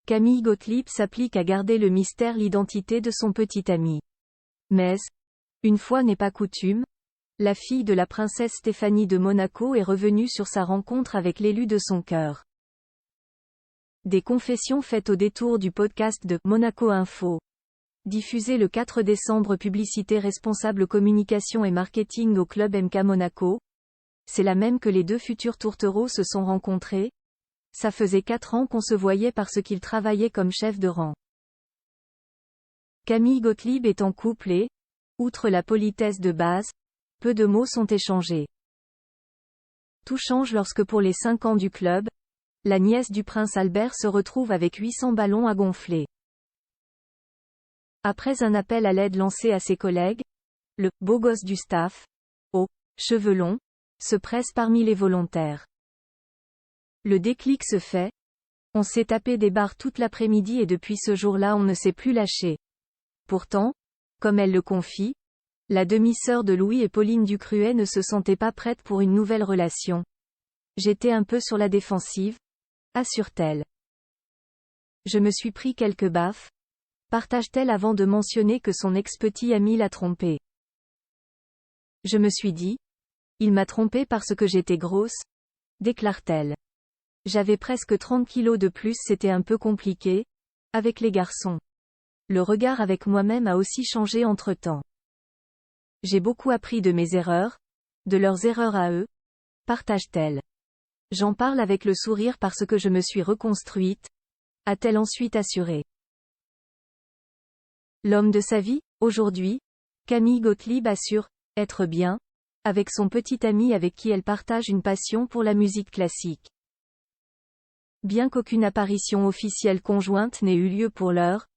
Camille Gottlieb s'applique à garder le mystère l'identité de son petit ami. Mais, une fois n'est pas coutume, la fille de la princesse Stéphanie de Monaco est revenue sur sa rencontre avec l'élu de son cœur. Des confessions faites au détour du podcast de Monaco Info. Diffusé le 4 décembre. Publicité responsable communication et marketing au club MK Monaco. C'est la même que les deux futurs tourtereaux se sont rencontrés. Ça faisait 4 ans qu'on se voyait parce qu'il travaillait comme chef de rang. Camille Gottlieb est en couple et, outre la politesse de base, peu de mots sont échangés. Tout change lorsque pour les 5 ans du club, la nièce du prince Albert se retrouve avec 800 ballons à gonfler. Après un appel à l'aide lancé à ses collègues, le « beau gosse du staff », aux « cheveux longs », se presse parmi les volontaires. Le déclic se fait. On s'est tapé des barres toute l'après-midi et depuis ce jour-là on ne s'est plus lâché. Pourtant, comme elle le confie, la demi-sœur de Louis et Pauline Ducruet ne se sentait pas prête pour une nouvelle relation. J'étais un peu sur la défensive, assure-t-elle. Je me suis pris quelques baffes, partage-t-elle avant de mentionner que son ex-petit ami l'a trompée. Je me suis dit, il m'a trompée parce que j'étais grosse, déclare-t-elle. J'avais presque 30 kilos de plus, c'était un peu compliqué, avec les garçons. Le regard avec moi-même a aussi changé entre-temps. J'ai beaucoup appris de mes erreurs, de leurs erreurs à eux, partage-t-elle. J'en parle avec le sourire parce que je me suis reconstruite, a-t-elle ensuite assuré. L'homme de sa vie, aujourd'hui, Camille Gottlieb assure être bien, avec son petit ami avec qui elle partage une passion pour la musique classique. Bien qu'aucune apparition officielle conjointe n'ait eu lieu pour l'heure,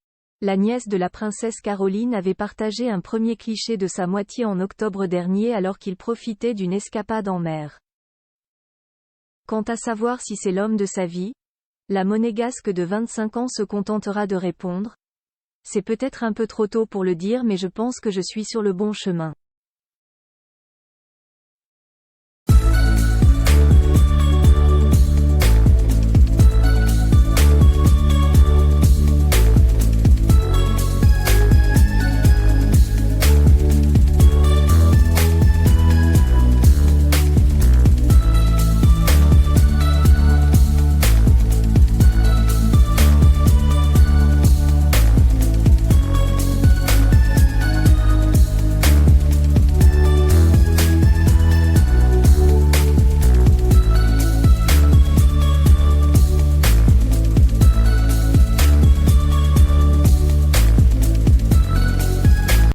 la nièce de la princesse Caroline avait partagé un premier cliché de sa moitié en octobre dernier alors qu'il profitait d'une escapade en mer. Quant à savoir si c'est l'homme de sa vie, la monégasque de 25 ans se contentera de répondre. C'est peut-être un peu trop tôt pour le dire mais je pense que je suis sur le bon chemin.